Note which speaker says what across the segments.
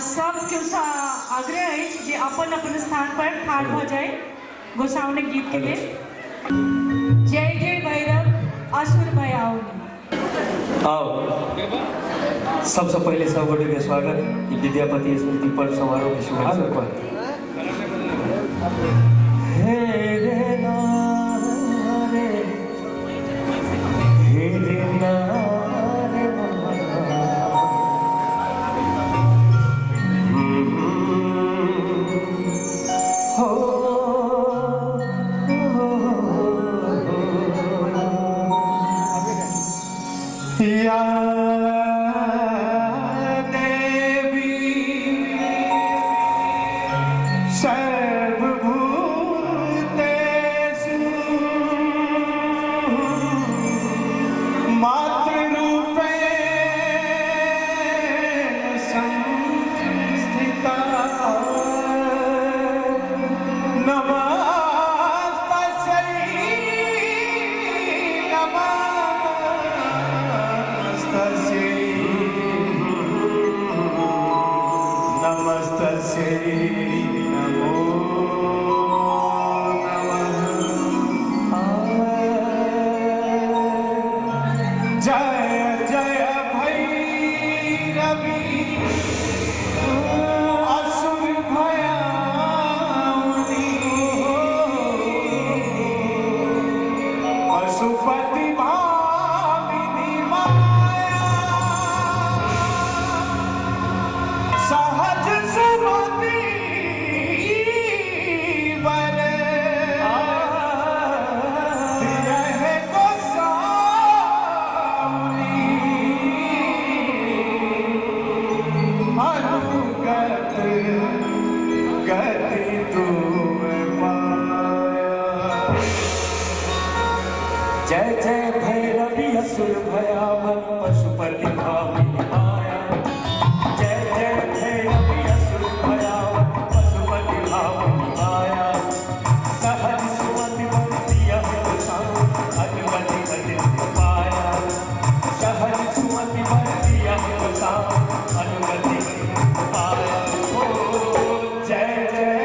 Speaker 1: सबके आग्रह है कि अपन अपन स्थान पर ठाड़ हो जाए गोसाउनी गीत के लिए। जय जय भैरव असुर भयाउनी।
Speaker 2: आओ सबसे पहले सब गोटे के स्वागत विद्यापति स्मृति पर्व समारोह की शुभकामना। जय जय भैरवी असुर भयावन पशुपति भामिनी माया। जय जय भैरवी असुर भयावन पशुपति भामिनी माया। सहज सुमति बंदिया अनुगति अदिति पाया। सहज सुमति बंदिया अनुगति पाया। जय जय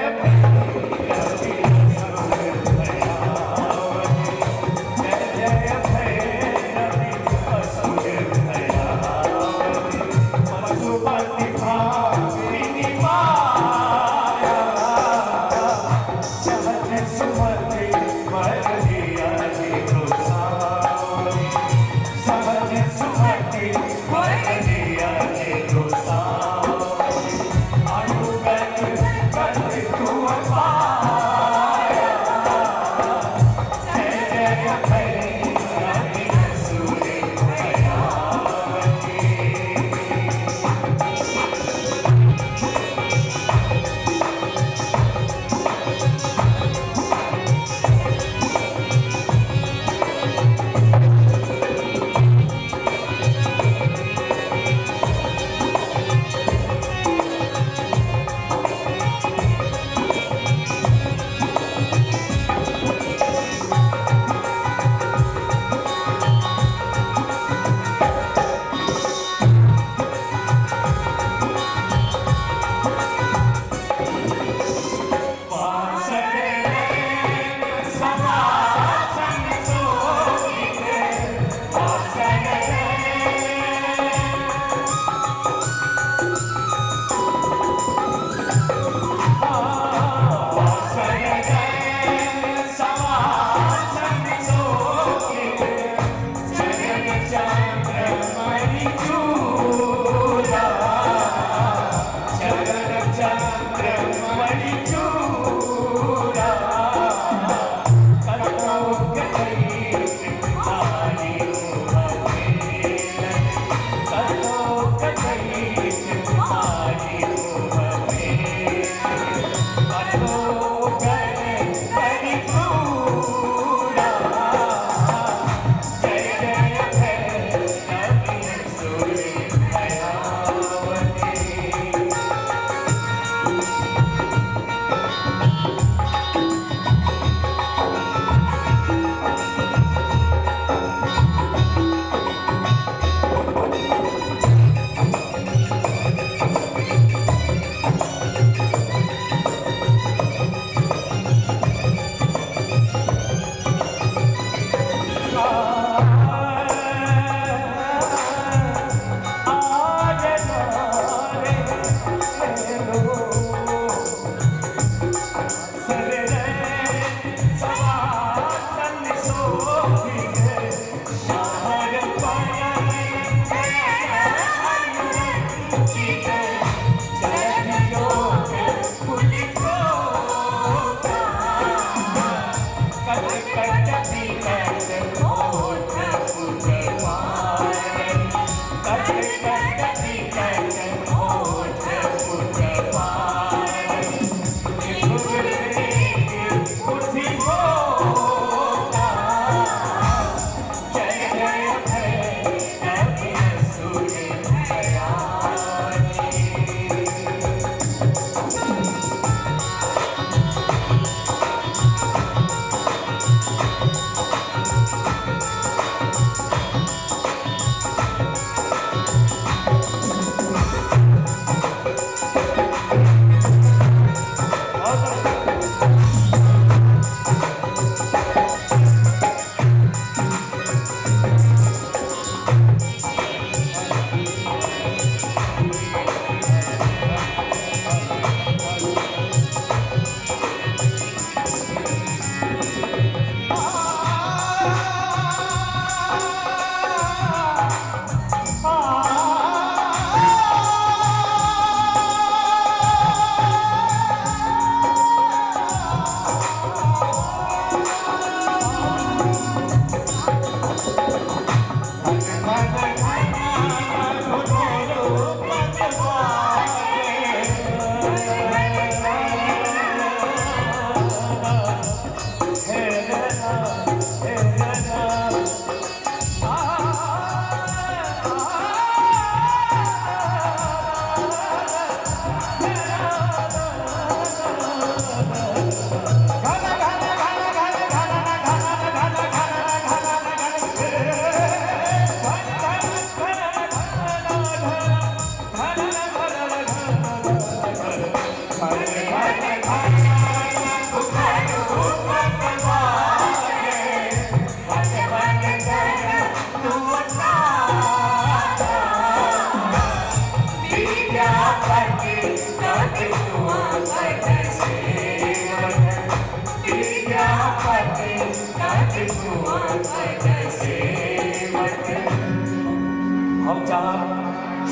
Speaker 2: हम चाह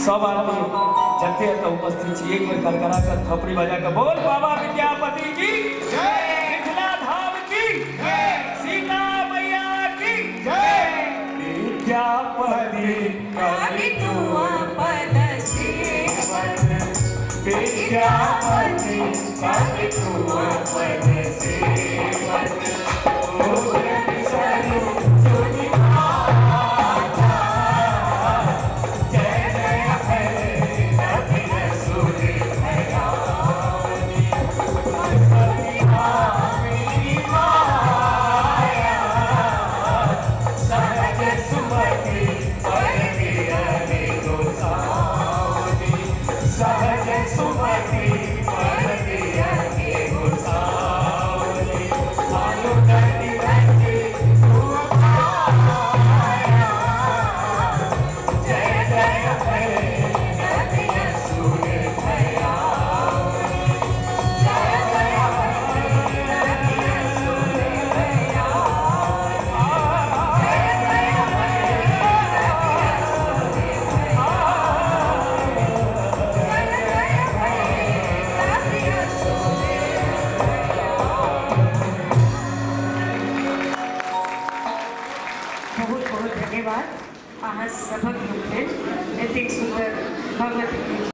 Speaker 2: सब आदमी जनते तो उपस्थित छी एक बेर करकरा कर थपड़ी बजा कर बोल बाबा विद्यापति की जय, मिथिला धाम की जय, सीता मैया की जय। विद्यापति कवि तुआ पद सेवक, विद्यापति कवि तुआ पद सेवक,
Speaker 1: धन्यवाद। अहाँ सबक एतेक सुंदर भगवती